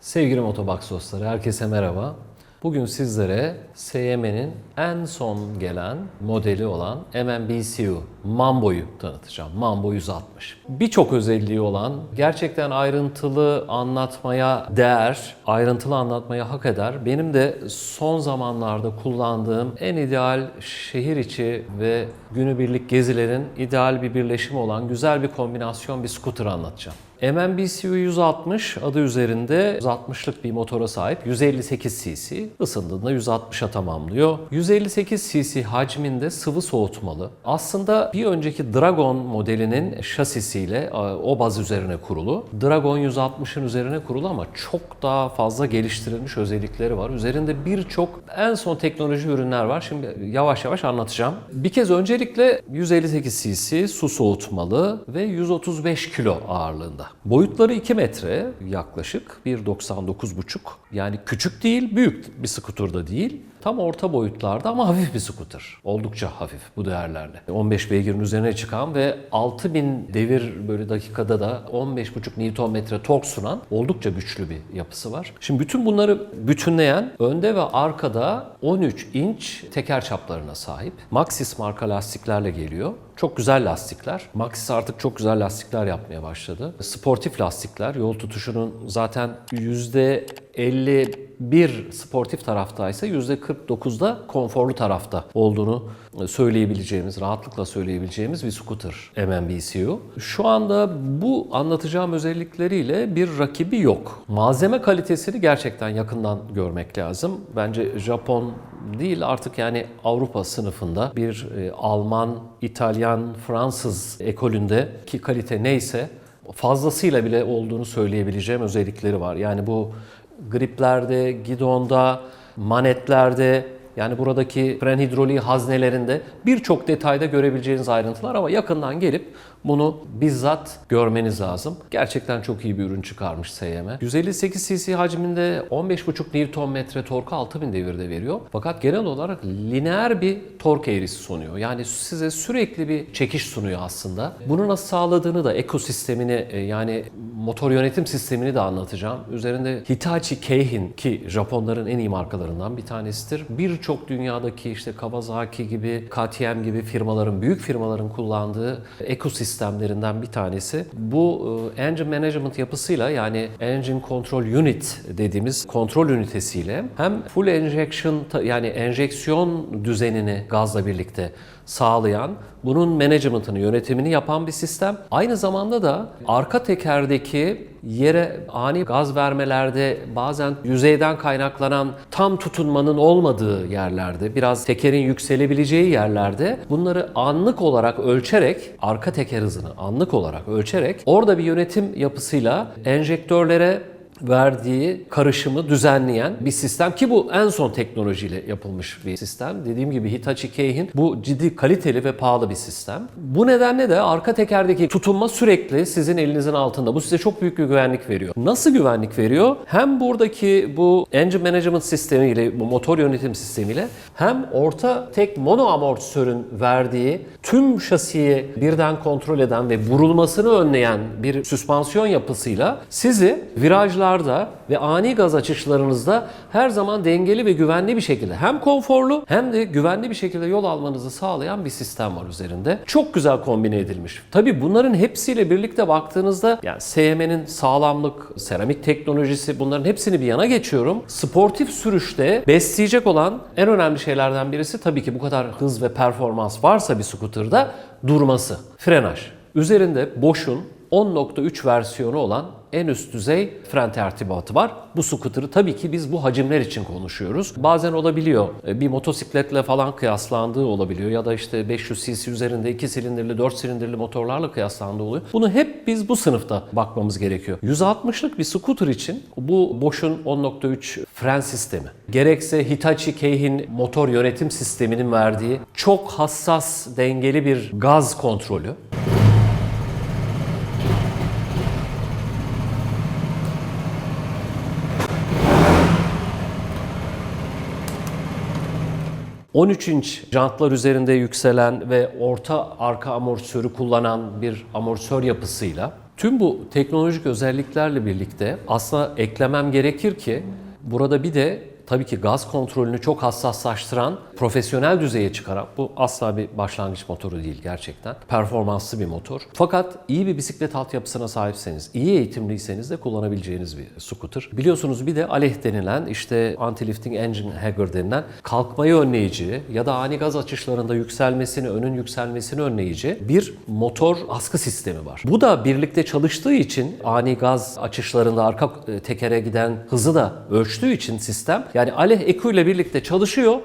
Sevgili Motobox dostları, herkese merhaba. Bugün sizlere SYM'nin en son gelen modeli olan MMBCU Mambo'yu tanıtacağım. Mambo 160. Birçok özelliği olan, gerçekten ayrıntılı anlatmaya değer, ayrıntılı anlatmaya hak eder. Benim de son zamanlarda kullandığım en ideal şehir içi ve günübirlik gezilerin ideal bir birleşimi olan güzel bir kombinasyon bir scooter anlatacağım. MMBCU 160 adı üzerinde 160'lık bir motora sahip, 158 cc, ısındığında 160'a tamamlıyor. 158 cc hacminde sıvı soğutmalı. Aslında bir önceki Dragon modelinin şasisiyle o baz üzerine kurulu. Dragon 160'ın üzerine kurulu ama çok daha fazla geliştirilmiş özellikleri var. Üzerinde birçok en son teknoloji ürünler var. Şimdi yavaş yavaş anlatacağım. Bir kez öncelikle 158 cc su soğutmalı ve 135 kilo ağırlığında. Boyutları 2 metre yaklaşık, 1.99,5. Yani küçük değil, büyük bir skuter da değil. Tam orta boyutlarda ama hafif bir skuter. Oldukça hafif bu değerlerle. 15 beygirin üzerine çıkan ve 6000 devir böyle dakikada da 15,5 Nm tork sunan oldukça güçlü bir yapısı var. Şimdi bütün bunları bütünleyen önde ve arkada 13 inç teker çaplarına sahip. Maxxis marka lastiklerle geliyor. Çok güzel lastikler. Maxxis artık çok güzel lastikler yapmaya başladı. Sportif lastikler. Yol tutuşunun zaten %51 sportif taraftaysa %49'da konforlu tarafta olduğunu söyleyebileceğimiz, rahatlıkla söyleyebileceğimiz bir scooter MMBCU. Şu anda bu anlatacağım özellikleriyle bir rakibi yok. Malzeme kalitesini gerçekten yakından görmek lazım. Bence Japon değil, artık yani Avrupa sınıfında bir Alman, İtalyan, Fransız ekolündeki kalite neyse fazlasıyla bile olduğunu söyleyebileceğim özellikleri var. Yani bu griplerde, gidonda, manetlerde, yani buradaki fren hidroliği haznelerinde birçok detayda görebileceğiniz ayrıntılar ama yakından gelip bunu bizzat görmeniz lazım. Gerçekten çok iyi bir ürün çıkarmış SYM. 158 cc hacminde 15,5 Nm torku 6000 devirde veriyor. Fakat genel olarak lineer bir tork eğrisi sunuyor. Yani size sürekli bir çekiş sunuyor aslında. Bunu nasıl sağladığını da, ekosistemini, yani motor yönetim sistemini de anlatacağım. Üzerinde Hitachi Keihin, ki Japonların en iyi markalarından bir tanesidir. Birçok dünyadaki işte Kawasaki gibi, KTM gibi firmaların, büyük firmaların kullandığı ekosistemlerinden bir tanesi. Bu engine management yapısıyla, yani engine control unit dediğimiz kontrol ünitesiyle hem full injection, yani enjeksiyon düzenini gazla birlikte sağlayan, bunun management'ını, yönetimini yapan bir sistem. Aynı zamanda da arka tekerdeki yere ani gaz vermelerde bazen yüzeyden kaynaklanan tam tutunmanın olmadığı yerlerde, biraz tekerin yükselebileceği yerlerde bunları anlık olarak ölçerek, arka teker hızını anlık olarak ölçerek orada bir yönetim yapısıyla enjektörlere verdiği karışımı düzenleyen bir sistem, ki bu en son teknolojiyle yapılmış bir sistem. Dediğim gibi Hitachi Keihin, bu ciddi kaliteli ve pahalı bir sistem. Bu nedenle de arka tekerdeki tutunma sürekli sizin elinizin altında. Bu size çok büyük bir güvenlik veriyor. Nasıl güvenlik veriyor? Hem buradaki bu engine management sistemiyle, bu motor yönetim sistemiyle, hem orta tek mono amortisörün verdiği tüm şasiyi birden kontrol eden ve vurulmasını önleyen bir süspansiyon yapısıyla sizi virajlar ve ani gaz açışlarınızda her zaman dengeli ve güvenli bir şekilde, hem konforlu hem de güvenli bir şekilde yol almanızı sağlayan bir sistem var üzerinde. Çok güzel kombine edilmiş. Tabii bunların hepsiyle birlikte baktığınızda, yani SYM'nin sağlamlık, seramik teknolojisi, bunların hepsini bir yana geçiyorum. Sportif sürüşte besleyecek olan en önemli şeylerden birisi, tabii ki bu kadar hız ve performans varsa bir scooter'da, durması. Frenaj. Üzerinde Bosch'un 10.3 versiyonu olan en üst düzey fren tertibatı var. Bu scooter'ı tabii ki biz bu hacimler için konuşuyoruz. Bazen olabiliyor, bir motosikletle falan kıyaslandığı olabiliyor ya da işte 500 cc üzerinde 2 silindirli, 4 silindirli motorlarla kıyaslandığı oluyor. Bunu hep biz bu sınıfta bakmamız gerekiyor. 160'lık bir scooter için bu Bosch'un 10.3 fren sistemi, gerekse Hitachi Keihin motor yönetim sisteminin verdiği çok hassas, dengeli bir gaz kontrolü, 13 inç jantlar üzerinde yükselen ve orta arka amortisörü kullanan bir amortisör yapısıyla Tüm bu teknolojik özelliklerle birlikte aslında eklemem gerekir ki burada bir de tabii ki gaz kontrolünü çok hassaslaştıran, profesyonel düzeye çıkaran, bu asla bir başlangıç motoru değil gerçekten. Performanslı bir motor. Fakat iyi bir bisiklet altyapısına sahipseniz, iyi eğitimliyseniz de kullanabileceğiniz bir scooter. Biliyorsunuz bir de ALEH denilen, işte Anti-Lifting Engine Hagger denilen kalkmayı önleyici ya da ani gaz açışlarında yükselmesini, önün yükselmesini önleyici bir motor askı sistemi var. Bu da birlikte çalıştığı için ani gaz açışlarında arka tekere giden hızı da ölçtüğü için sistem, yani ALEH ECU ile birlikte çalışıyor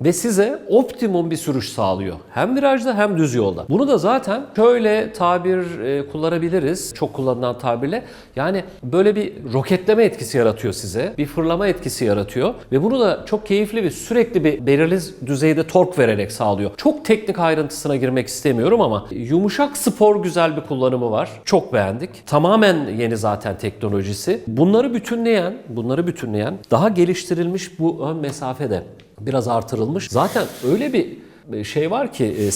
ve size optimum bir sürüş sağlıyor. Hem virajda hem düz yolda. Bunu da zaten şöyle tabir kullanabiliriz. Çok kullanılan tabirle. Yani böyle bir roketleme etkisi yaratıyor size. Bir fırlama etkisi yaratıyor. Ve bunu da çok keyifli bir sürekli bir belirli düzeyde tork vererek sağlıyor. Çok teknik ayrıntısına girmek istemiyorum ama yumuşak spor güzel bir kullanımı var. Çok beğendik. Tamamen yeni zaten teknolojisi. Bunları bütünleyen daha geliştirilmiş bu ön mesafede biraz artırılmış. Zaten öyle bir şey var ki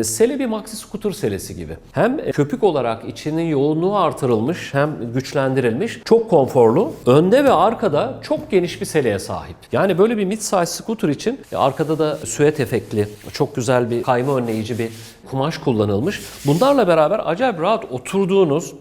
sele bir maxi scooter selesi gibi. Hem köpük olarak içinin yoğunluğu artırılmış hem güçlendirilmiş. Çok konforlu. Önde ve arkada çok geniş bir seleye sahip. Yani böyle bir mid-size scooter için arkada da süet efektli, çok güzel bir kayma önleyici bir kumaş kullanılmış. Bunlarla beraber acayip rahat oturduğunuz,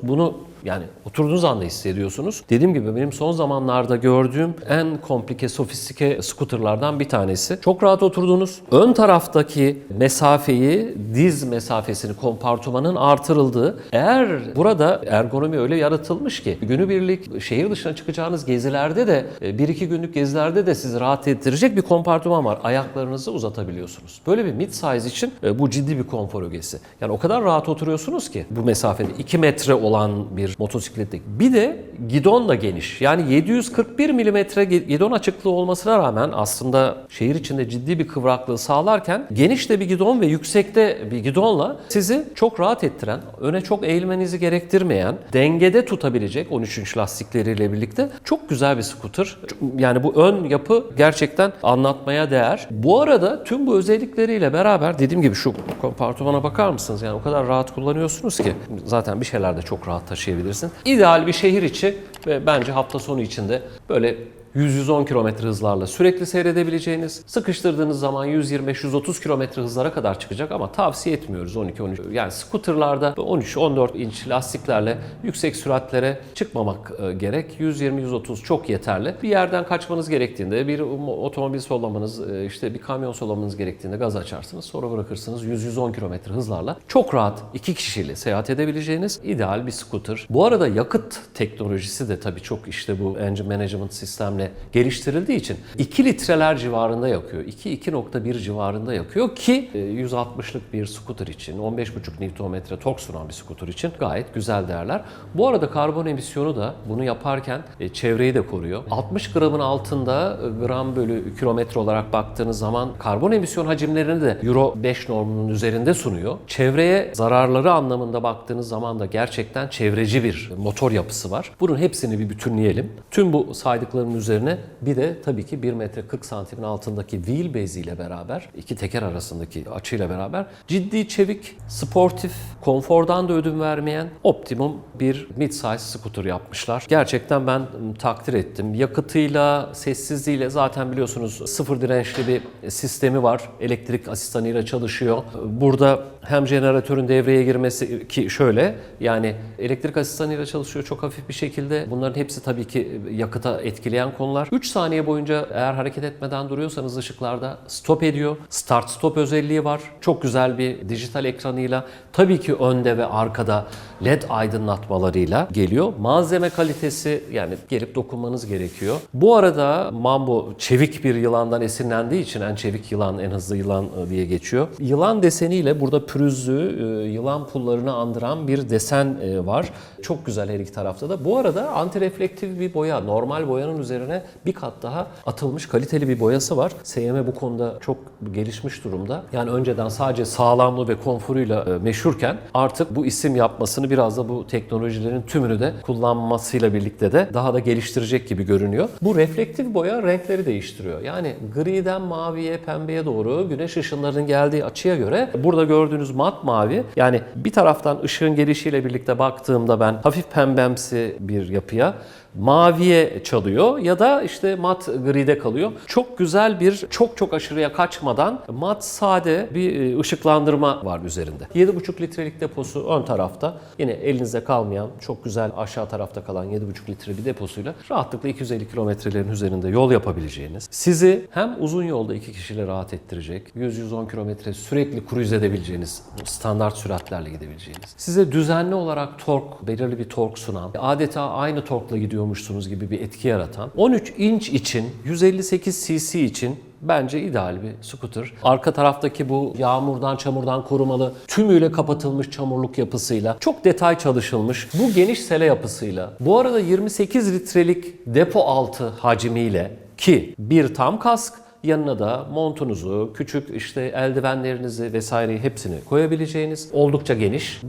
yani oturduğunuz anda hissediyorsunuz. Dediğim gibi benim son zamanlarda gördüğüm en komplike, sofistike scooterlardan bir tanesi. Çok rahat oturduğunuz, ön taraftaki mesafeyi, diz mesafesini, kompartımanın artırıldığı, eğer burada ergonomi öyle yaratılmış ki günübirlik şehir dışına çıkacağınız gezilerde de, 1-2 günlük gezilerde de sizi rahat ettirecek bir kompartıman var. Ayaklarınızı uzatabiliyorsunuz. Böyle bir mid-size için bu ciddi bir konfor ögesi. Yani o kadar rahat oturuyorsunuz ki bu mesafede 2 metre olan bir motosikletlik. Bir de gidon da geniş. Yani 741 milimetre gidon açıklığı olmasına rağmen aslında şehir içinde ciddi bir kıvraklığı sağlarken geniş de bir gidon ve yüksekte bir gidonla sizi çok rahat ettiren, öne çok eğilmenizi gerektirmeyen, dengede tutabilecek 13 inç lastikleriyle birlikte çok güzel bir scooter. Yani bu ön yapı gerçekten anlatmaya değer. Bu arada tüm bu özellikleriyle beraber dediğim gibi şu kompartımana bakar mısınız? Yani o kadar rahat kullanıyorsunuz ki zaten bir şeyler de çok rahat taşıyabilirsiniz. İdeal bir şehir içi ve bence hafta sonu içinde böyle 100-110 km hızlarla sürekli seyredebileceğiniz, sıkıştırdığınız zaman 125-130 km hızlara kadar çıkacak ama tavsiye etmiyoruz 12-13. Yani scooterlarda 13-14 inç lastiklerle yüksek süratlere çıkmamak gerek. 120-130 çok yeterli. Bir yerden kaçmanız gerektiğinde, bir otomobil sollamanız, işte bir kamyon sollamanız gerektiğinde gaz açarsınız. Sonra bırakırsınız 100-110 km hızlarla çok rahat 2 kişiyle seyahat edebileceğiniz ideal bir scooter. Bu arada yakıt teknolojisi de tabii çok işte bu engine management sistemle geliştirildiği için 2 litreler civarında yakıyor. 2-2.1 civarında yakıyor ki 160'lık bir scooter için, 15,5 Nm tork sunan bir scooter için gayet güzel değerler. Bu arada karbon emisyonu da bunu yaparken çevreyi de koruyor. 60 gramın altında gram bölü kilometre olarak baktığınız zaman karbon emisyon hacimlerini de Euro 5 normunun üzerinde sunuyor. Çevreye zararları anlamında baktığınız zaman da gerçekten çevreci bir motor yapısı var. Bunun hepsini bir bütünleyelim. Tüm bu saydıklarımın üzerine bir de tabii ki 1 metre 40 santimin altındaki wheelbase ile beraber, iki teker arasındaki açıyla beraber ciddi, çevik, sportif, konfordan da ödün vermeyen optimum bir mid-size scooter yapmışlar. Gerçekten ben takdir ettim. Yakıtıyla, sessizliğiyle zaten biliyorsunuz sıfır dirençli bir sistemi var. Elektrik asistanıyla çalışıyor. Burada hem jeneratörün devreye girmesi ki şöyle, yani elektrik asistanıyla çalışıyor çok hafif bir şekilde. Bunların hepsi tabii ki yakıta etkileyen konular. 3 saniye boyunca eğer hareket etmeden duruyorsanız ışıklarda stop ediyor. Start stop özelliği var. Çok güzel bir dijital ekranıyla. Tabii ki önde ve arkada LED aydınlatmalarıyla geliyor. Malzeme kalitesi, yani gelip dokunmanız gerekiyor. Bu arada Mambo çevik bir yılandan esinlendiği için en çevik yılan, en hızlı yılan diye geçiyor. Yılan deseniyle burada pürüzlü yılan pullarını andıran bir desen var. Çok güzel her iki tarafta da. Bu arada antireflektif bir boya. Normal boyanın üzerine bir kat daha atılmış kaliteli bir boyası var. SYM bu konuda çok gelişmiş durumda. Yani önceden sadece sağlamlığı ve konforuyla meşhurken artık bu isim yapmasını biraz da bu teknolojilerin tümünü de kullanmasıyla birlikte de daha da geliştirecek gibi görünüyor. Bu reflektif boya renkleri değiştiriyor. Yani griden maviye, pembeye doğru güneş ışınlarının geldiği açıya göre burada gördüğünüz gördüğünüz mat mavi, yani bir taraftan ışığın gelişiyle birlikte baktığımda ben hafif pembemsi bir yapıya, maviye çalıyor ya da işte mat gride kalıyor. Çok güzel bir, çok aşırıya kaçmadan mat sade bir ışıklandırma var üzerinde. 7,5 litrelik deposu ön tarafta. Yine elinizde kalmayan, çok güzel aşağı tarafta kalan 7,5 litre bir deposuyla rahatlıkla 250 kilometrelerin üzerinde yol yapabileceğiniz, sizi hem uzun yolda 2 kişiyle rahat ettirecek, 100-110 kilometre sürekli cruise edebileceğiniz, standart süratlerle gidebileceğiniz, size düzenli olarak tork, belirli bir tork sunan, adeta aynı torkla gidiyormuşsunuz gibi bir etki yaratan, 13 inç için, 158 cc için bence ideal bir scooter. Arka taraftaki bu yağmurdan, çamurdan korumalı, tümüyle kapatılmış çamurluk yapısıyla, çok detay çalışılmış bu geniş sele yapısıyla, bu arada 28 litrelik depo altı hacmiyle, ki bir tam kask, yanına da montunuzu, küçük işte eldivenlerinizi vesaireyi hepsini koyabileceğiniz, oldukça geniş.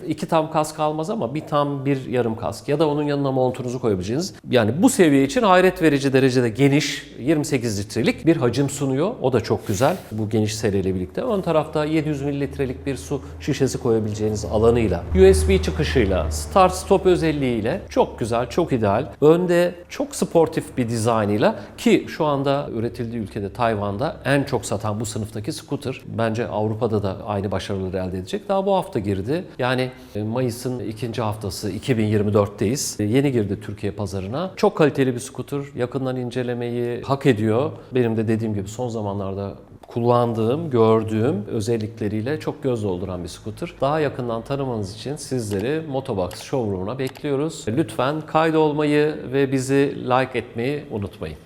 İki tam kask almaz ama bir tam bir yarım kask ya da onun yanına montunuzu koyabileceğiniz. Yani bu seviye için hayret verici derecede geniş 28 litrelik bir hacim sunuyor. O da çok güzel. Bu geniş seriyle birlikte. Ön tarafta 700 mililitrelik bir su şişesi koyabileceğiniz alanıyla, USB çıkışıyla, start stop özelliğiyle çok güzel, çok ideal. Önde çok sportif bir dizaynıyla, ki şu anda üretildiği ülkede Tayvan'da en çok satan bu sınıftaki scooter. Bence Avrupa'da da aynı başarıları elde edecek. Daha bu hafta girdi. Yani Mayıs'ın ikinci haftası 2024'teyiz. Yeni girdi Türkiye pazarına. Çok kaliteli bir scooter. Yakından incelemeyi hak ediyor. Benim de dediğim gibi son zamanlarda kullandığım, gördüğüm özellikleriyle çok göz dolduran bir scooter. Daha yakından tanımanız için sizleri Motobox Showroom'una bekliyoruz. Lütfen kaydolmayı ve bizi like etmeyi unutmayın.